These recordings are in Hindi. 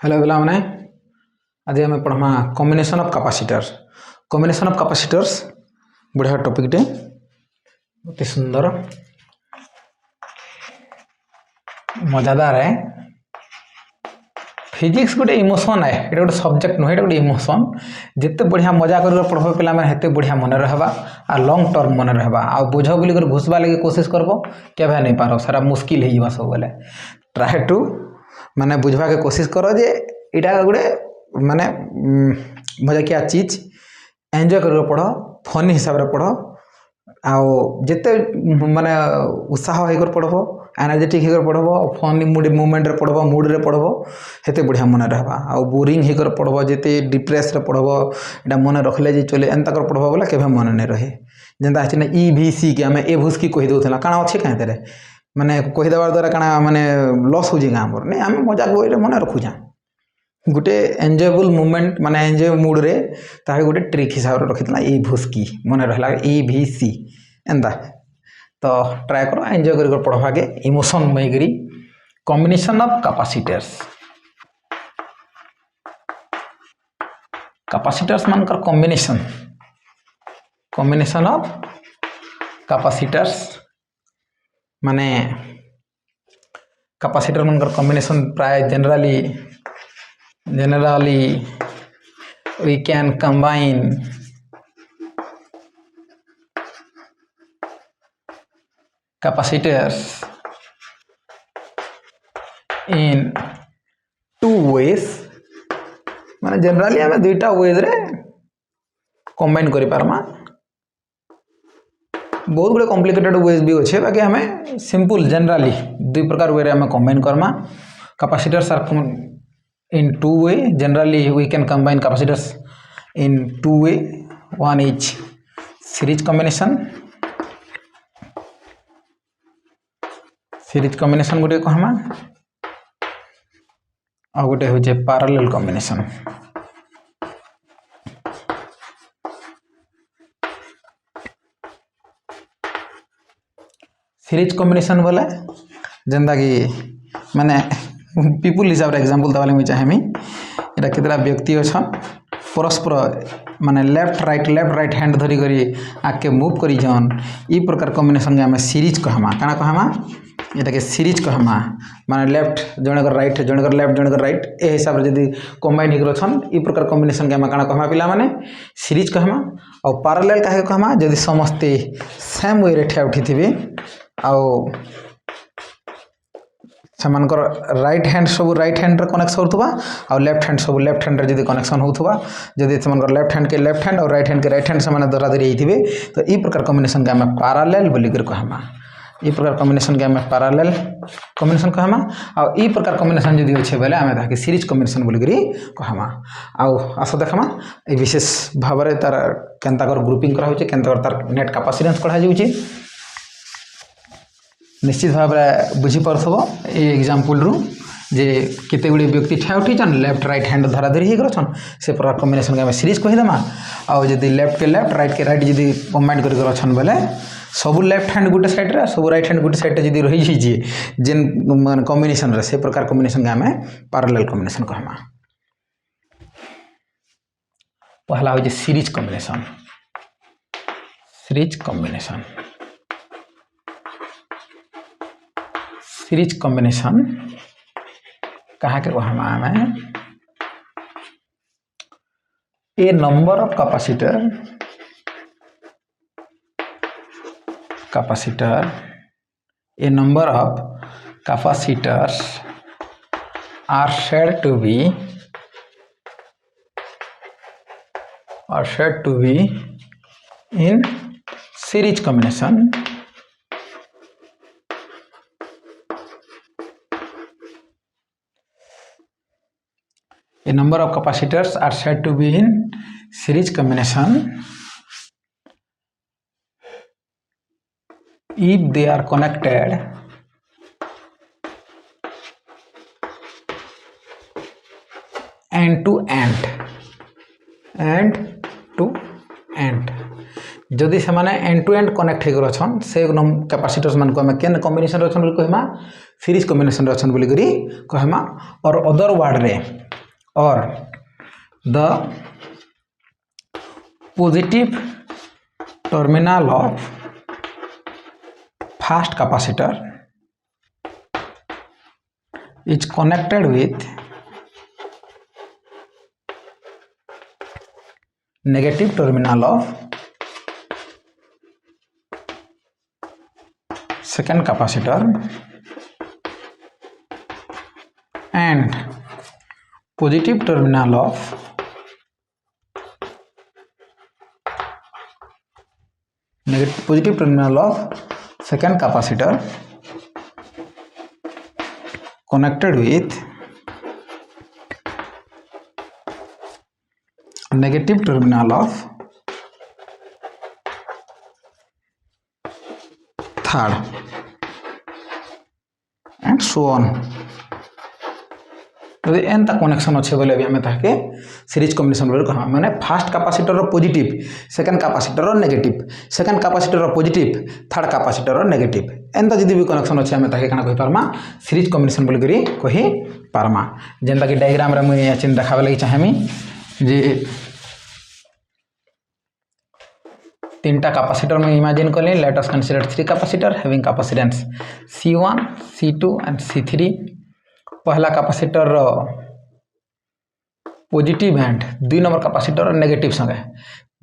हेलो पिला माने आज आम पढ़मा combination of capacitors. Combination of capacitors बढ़िया टॉपिक टे, अति सुंदर मजादार है। फिजिक्स गोटे इमोशन है, ये गोटे सब्जेक्ट नुहे, गोटे इमोशन। जिते बढ़िया मजा कर पढ़ब पिला माने हेते बढ़िया मन रहबा आ लॉन्ग टर्म मन रहबा। आ बुझ बोली कर घुसबा लगे कोशिश करबो केबे नहीं पारो, सारा मुश्किल हो जावा सब बेले। ट्राई टू माने बुझवा के कोशिश करो जे इटा गोटे माने मजाकिया चीज एंजॉय कर पढ़, फनी हिसाब रे पढ़। आओ जिते माने उत्साह होकर पढ़बो, एनर्जेटिक होकर पढ़बो, फनी मूड मूवमेंट रे पढ़बो, मूड रे पढ़बो, हेते बढ़िया मन रहबा। आ बोरिंग होकर पढ़बो, जिते डिप्रेस रे पढ़बो, एटा मन रखले जे चले एंता कर पढ़बो बोले केबे मन नहीं रहे। जेंता अछि ना ईवीसी के हमें ए भूसकी कहि दोथला काना अछि काहे तेरे माने कहि देबार द्वारा काना माने लॉस हो जेगा हमर नहीं, हम मजाक बोइले मन रखु जा गोटे एंजॉयबल मूवमेंट माने एंजॉय मूड रे ताहे गोटे ट्रिक हिसाब रे रखितला ए भूसकी मन रहला ईवीसी एंता। तो ट्राई करो एंजॉय कर पढ़वा के इमोशन में करी। कॉम्बिनेशन ऑफ कैपेसिटर्स, कैपेसिटर्स मानकर कॉम्बिनेशन, कॉम्बिनेशन ऑफ कैपेसिटर्स माने कैपेसिटर मानकर कॉम्बिनेशन प्राय generally we can combine capacitors in two ways। माने जनरली हमें दुईटा वेज रे कंबाइन करि पारमा। बहुत गुड़े कॉम्प्लिकेटेड वेज भी अच्छे, बाकी हमें सिंपल जनरली दुई प्रकार वे रे हमें कंबाइन करमा। Capacitors are in two way, generally we can combine capacitors in two way। one is series combination, series combination गोटे कहमा, आ गोटे हो जे parallel combination। सीरीज कॉम्बिनेशन बोले जेंदा कि माने पीपुल हिसाब रे एग्जांपल दवाले मैं चाहेमी। एटा केतरा व्यक्ति अछन परस्पर माने लेफ्ट राइट हैंड धरी करी आके मूव करी जन, ई प्रकार कॉम्बिनेशन के हमें सीरीज कहमा। काना कहमा एटा के सीरीज कहमा। माने लेफ्ट जणकर राइट, जणकर लेफ्ट, जणकर राइट, ए हिसाब रे जदी कंबाइन हिकर छन ई प्रकार कॉम्बिनेशन के हमें काना कहमा पिला माने सीरीज कहमा। और पैरेलल काहे कहमा जदी समस्ते सेम वे रे ठिया उठी थिबे आउ सेमानकर राइट हैंड सब राइट हैंड रे कनेक्शन होतबा और लेफ्ट हैंड सब लेफ्ट हैंड रे जदी कनेक्शन होतबा, जदी सेमानकर लेफ्ट हैंड के लेफ्ट हैंड और राइट हैंड के राइट हैंड से माने दरा दरी हिथिबे तो ई प्रकार कॉम्बिनेशन के हमें पैरेलल बोली कर कहमा। ई प्रकार कॉम्बिनेशन के हमें पैरेलल कॉम्बिनेशन कहमा। और ई प्रकार कॉम्बिनेशन जदी होछे बेले हमें ताके सीरीज कॉम्बिनेशन बोली करी कहमा। आउ आस देखमा ए विशेष भाव रे तार केनता कर ग्रुपिंग करा होचे, केनता कर तार नेट कैपेसिटेंस कढा जाउची। निश्चित भाव में बुझी पारथबो ए एग्जांपल रु जे केते गुडी व्यक्ति ठा उठी छन लेफ्ट राइट हैंड धरा धरी ही करछन, से प्रकार कॉम्बिनेशन के हम सीरीज कहि देमा। आ जदी लेफ्ट के लेफ्ट राइट के राइट जदी कंबाइन करि करछन बेले सब लेफ्ट हैंड गुटे साइड रे सब राइट हैंड गुटे साइड रे जदी रहि जे जेन माने कॉम्बिनेशन रे से प्रकार कॉम्बिनेशन के हमें पैरेलल कॉम्बिनेशन कहमा। पहला हो जे series combination. Series combination, series combination कहा के कहमा हमें a number of capacitor a number of capacitors are said to be in series combination। A number of capacitors are said to be in series combination if they are connected end to end जदि से माने एंड टू एंड कनेक्ट हो रछन से कैपेसिटर्स मान को हमें केन कॉम्बिनेशन रछन बोली कहमा सीरीज कॉम्बिनेशन रछन बोली करी कहमा और अदर वर्ड रे और the positive terminal of fast capacitor is connected with negative terminal of second capacitor and positive terminal of positive terminal of second capacitor connected with negative terminal of third and so on. यदि एंता कनेक्शन अच्छे बोले अभी हमें ताके सीरीज कॉम्बिनेशन बोले कहा माने फास्ट कैपेसिटर रो पॉजिटिव सेकंड कैपेसिटर रो नेगेटिव सेकंड कैपेसिटर रो पॉजिटिव थर्ड कैपेसिटर रो नेगेटिव एंता जदी भी कनेक्शन अच्छे हमें ताके कना कहि पारमा सीरीज कॉम्बिनेशन बोले करी कहि पारमा जेंता कि डायग्राम रे मुई चिन्ह देखाबे लागि चाहेमी जे तीनटा कैपेसिटर में इमेजिन करले let us consider three capacitor having capacitance C1 C2 and C3 पहला capacitor positive and 2 number capacitor negative संगे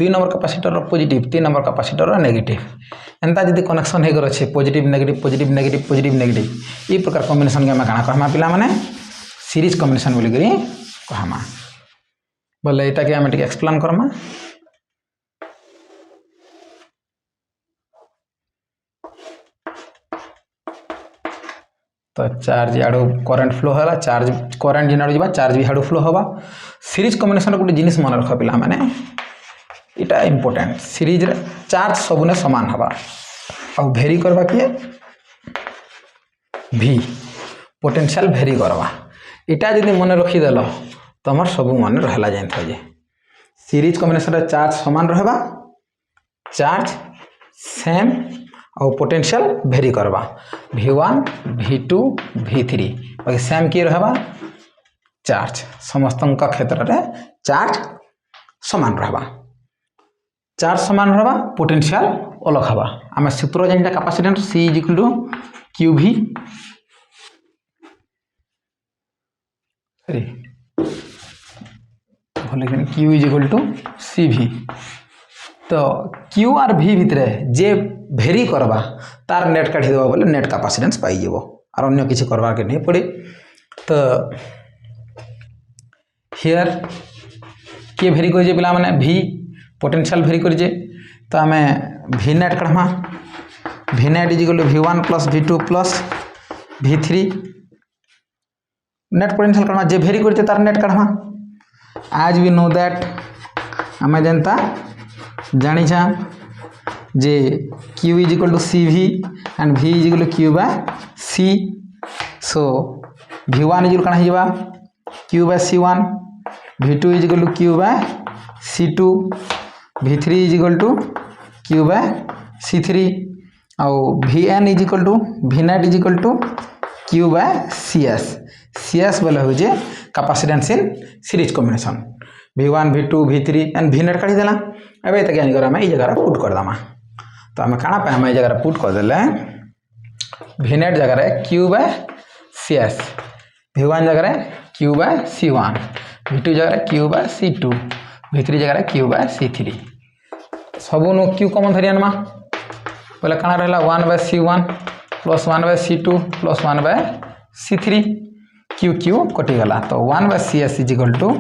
2 number capacitor positive 3 number capacitor negative एंता जदी कनेक्शन हे गरछे positive negative positive negative positive negative ई प्रकार कॉम्बिनेशन के हम काना कहमा पिला माने सीरीज कॉम्बिनेशन बोली करी कहमा बोले एटा के हम टिक एक्सप्लेन करमा तो चार्ज याडू करंट फ्लो होला चार्ज करंट जिनाडू जिबा चार्ज भी हाडू फ्लो होबा सीरीज कॉम्बिनेशन गोटे जिनिस मन रख पिला माने इटा इंपोर्टेंट सीरीज रे चार्ज सबने समान हबा और भेरी करबा के भी पोटेंशियल भेरी करबा इटा जदी मन रखी देलो तमर सब मन रहला जाइन था जे सीरीज कॉम्बिनेशन रे चार्ज समान रहबा चार्ज सेम और पोटेंशियल भेरी करबा V1 V2 V3 बाकी सेम की रहबा चार्ज समस्तन का क्षेत्र रे चार्ज समान रहबा चार्ज समान रहबा पोटेंशियल अलग हबा आमे सूत्र जानता कैपेसिटेंस C QV सॉरी लेकिन Q CV तो Q और V भितरे जे भेरी करबा तार नेट काढी देबा बोले नेट कैपेसिटेंस पाई जेबो और अन्य किछि करबा के नहीं पड़ी तो हियर के भेरी कर जे पिला माने V पोटेंशियल भेरी कर जे तो हमें V नेट काढमा V net is equal to V1 plus V2 plus V3 net potential काढमा जे भेरी कर जे तार नेट काढमा आज वी नो दैट हमें जनता जानी छा जे Q is equal to CV and V is equal to Q by C so V1 is equal to हिजबा Q by C1 V2 is equal to Q by C2 V3 is equal to Q by C3 और Vn is equal to V net is equal to Q by CS CS बोले हो जे capacitance in series combination V1 V2 V3 and V net काढी देला एबे त ज्ञान करा मैं ई जगह पुट कर दामा तो हमें काना पे हमें जगह पुट कर देले V net जगह Q by CS V1 जगह Q by C1 V2 जगह Q by C2 V3 जगह Q by C3 सबु नो Q कॉमन धरियन मा बोले काना रहला 1 by C1 plus 1 by C2 plus 1 by C3 Q कटि गला तो 1 by CS is equal to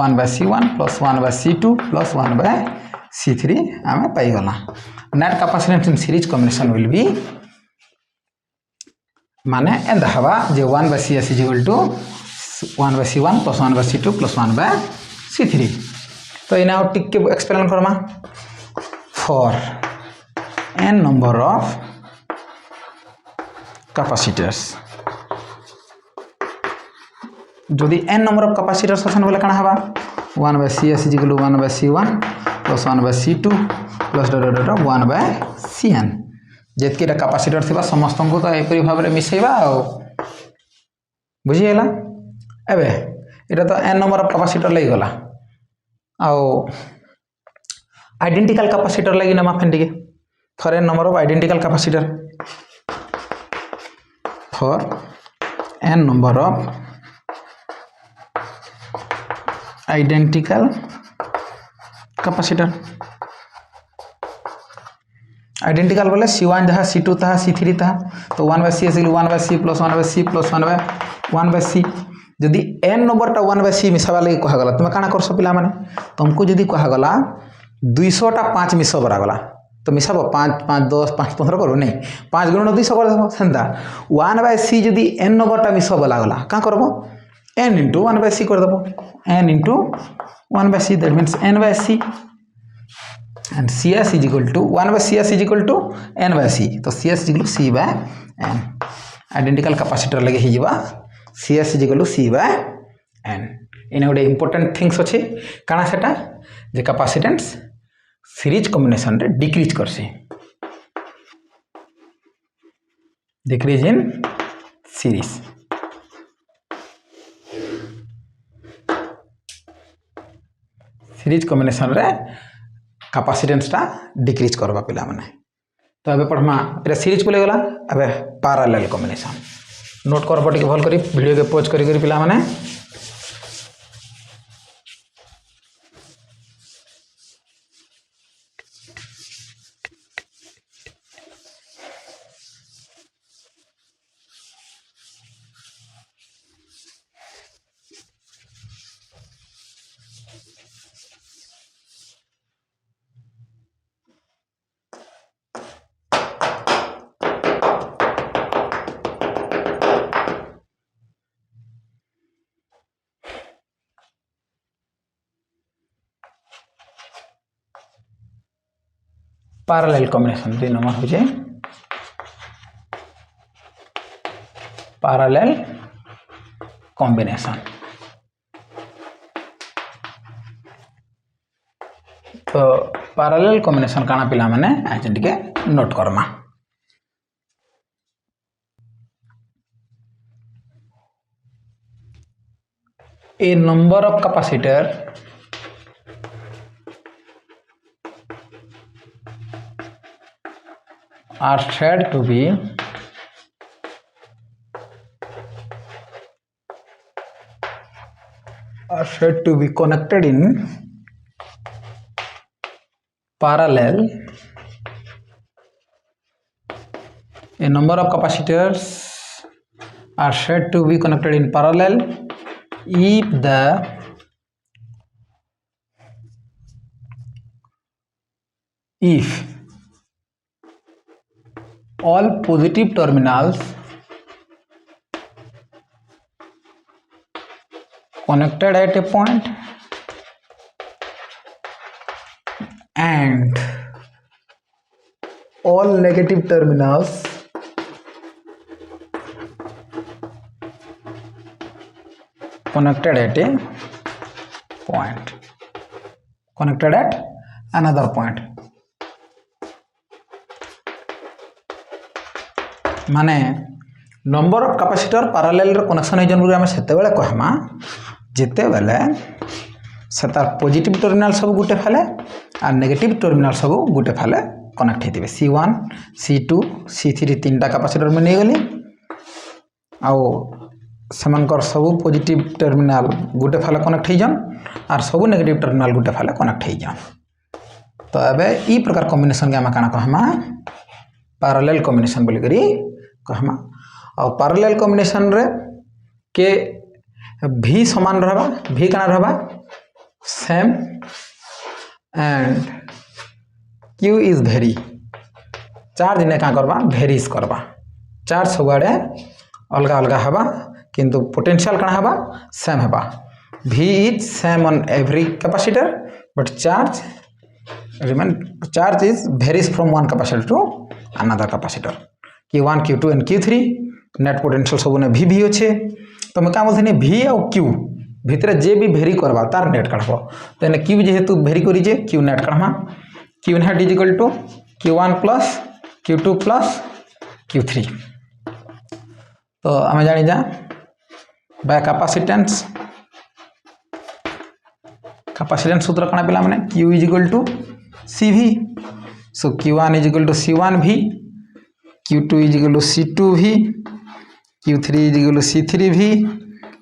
1 by C1 plus 1 by C2 plus 1 by C3 हमें पाई गला net capacitance in series combination will be माने एंड हवा जे 1 by CS is equal to 1 by C1 plus 1 by C2 plus 1 by C3 तो इना टिक के explain Karma for n number of capacitors जदि n number of capacitors असन बोले काना हवा 1 by CS is equal to 1 by C1 plus 1 by C2 plus one by C n जितकी कैपेसिटर थी समस्त को तो यहपरी भाव में मिसेबा बुझीगला एबे इटा तो एन नंबर ऑफ कैपेसिटर लगी गला आउ आइडेंटिकल कैपेसिटर लगी नमा फेंटिके for n number of identical capacitor for n number of identical capacitor identical बोले C1 जहाँ C2 था C3 था तो 1/C आसिल 1/C plus 1/C plus 1/C जदि n नंबरटा 1/C मिसावा लगी कहगला तुम काना करस पिला माने तुमको जदि कहगला 200टा 5 मिसो बरागला तो मिसाबो 5 5 10 5 15 करू नहीं 5 गुणन 200 कर देबो सेंदा 1/C जदि n नंबरटा मिसो बलागला का करबो n * 1/C कर देबो n * 1/C that means n/C and CS is equal to 1/CS is equal to n/C तो CS is equal to C by n identical capacitor लगे ही जीवा CS is equal to C by n इन गोटे इंपोर्टेंट थिंग्स अच्छे काना सेटा जे कैपेसिटेंस सीरीज कॉम्बिनेशन रे डिक्रीज करसी decrease in series series combination रे कैपेसिटेंसटा डिक्रीज करबा पिला माने तो अबे पढ़मा एटा सीरीज को लेगला अबे पैरेलल कॉम्बिनेशन नोट करबो टिके भल करी वीडियो के पॉज करी पिला माने पैरेलल कॉम्बिनेशन 2 नंबर हो जाए पैरेलल कॉम्बिनेशन तो पैरेलल कॉम्बिनेशन काना पिला माने एजेंट के note Karma A number of capacitor are said to be connected in parallel. A number of capacitors are said to be connected in parallel if all positive terminals connected at a point and all negative terminals connected at a point connected at another point माने नंबर ऑफ कैपेसिटर पैरेलल रे कनेक्शन है जनबुरी हम सेते बेले कहमा जेते बेले सेतार पॉजिटिव टर्मिनल सब गुटे फाले आ नेगेटिव टर्मिनल सब गुटे फाले कनेक्ट हेतिबे C1 C2 C3 तीनटा कैपेसिटर में नै गली आ सेमानकर सब पॉजिटिव टर्मिनल गुटे फाले कनेक्ट हे जन आर सब नेगेटिव टर्मिनल गुटे फाले कनेक्ट हे जन तो एबे ई प्रकार कॉम्बिनेशन के हम काना कहमा पैरेलल कॉम्बिनेशन बोली करी कहमा और पैरेलल कॉम्बिनेशन रे के भी समान रहबा भी काना रहबा same and Q is very charge ने का करबा वेरीज करबा चार्ज सबआडे अलगा अलगा हबा किंतु पोटेंशियल काना हबा सेम हबा V is same on every capacitor but charge is varies from one capacitor to another capacitor Q1 Q2 and Q3 net potential सब ने V अच्छे तो मैं क्या बोलते V और Q भितर जे भी भेरी करवा तार नेट काढ़ब तो Q जेहेतु भेरी करी Q नेट काढ़मा Q net is equal to Q1 plus Q2 plus Q3 तो आम जानी जा बाय कैपेसिटेंस सूत्र कण पिला माने Q is equal to CV so Q1 is equal to C1V Q2 is equal to C2V Q3 is equal to C3V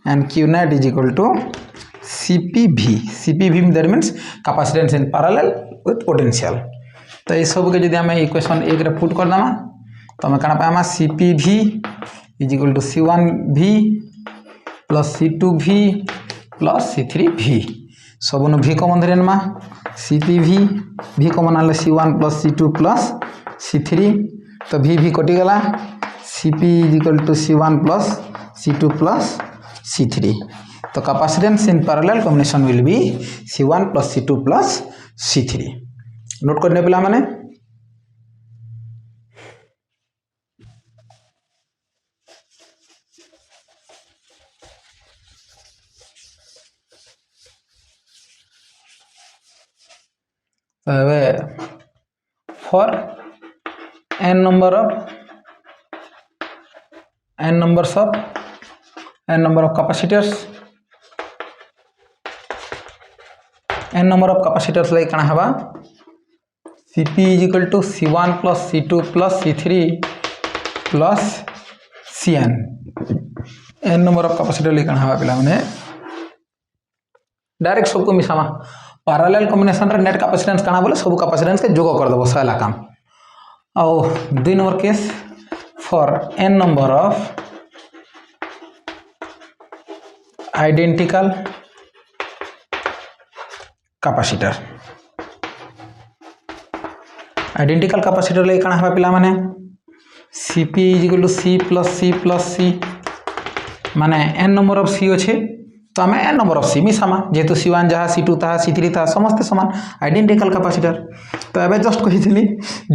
and Q net is equal to CPV that means capacitance in parallel with potential तो ये सब के जदि आम इक्वेशन 1 रे पुट कर दमा तो आम कण पामा CPV is equal to C1V plus C2V plus C3V सब न V कॉमन धरे नमा CPV V कॉमन आले C1 plus C2 plus C3 तो V कटि गला CP is equal to C1 plus C2 plus C3 तो capacitance in parallel combination will be C1 plus C2 plus C3 note करने पिला माने for n number of capacitors like कण हवा Cp is equal to C1 plus C2 plus C3 plus Cn n number of capacitor like कण हवा पिला माने डायरेक्ट सबको मिसामा पैरेलल कॉम्बिनेशन रे नेट कैपेसिटेंस कणा बोले सब कैपेसिटेंस के जोग कर दबो सला काम और 2 number case for n number of identical capacitor ले कणा हवा पिला माने Cp is equal to C plus C माने n नंबर ऑफ C अछि तो आम n नंबर ऑफ C मिसामा जेहेतु C1 जहाँ C2 था C3 था समस्त समान आइडेंटिकल कैपेसिटर तो एबे जस्ट कही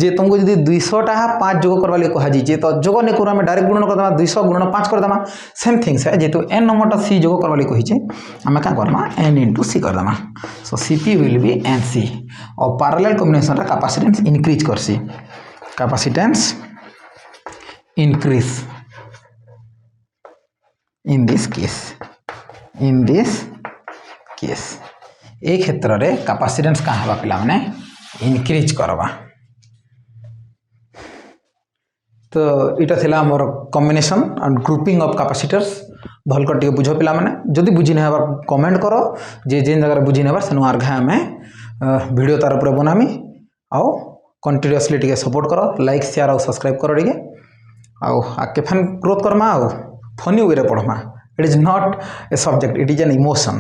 जे तुमको जदि 200 टा 5 जोग करवा लिए कहा जी तो जोग नहीं करू आम डायरेक्ट गुणन कर दमा 200 गुणन 5 कर दमा सेम थिंग्स है जेहेतु n नंबर टा C जोग करवा लिए कही आम क्या करमा n into C कर दमा so Cp will be NC और पैरेलल कॉम्बिनेशन रा कैपेसिटेंस इंक्रीज करसी capacitance increase in this case ए क्षेत्र रे कैपेसिटेंस का हवा पिला माने इंक्रीज करवा तो इटा थिला हमर combination and grouping of capacitors भल कर टिके बुझो पिला माने जदी बुझी नै हबार कमेंट करो जे जेन जगह बुझी नै हबार सेनु आरघा में वीडियो तार ऊपर बनामी आ कंटीन्यूअसली टिके सपोर्ट करो लाइक शेयर और सब्सक्राइब करो टिके आ आके फन ग्रोथ करमा आ फनी वे रे पढमा it is not a subject it is an emotion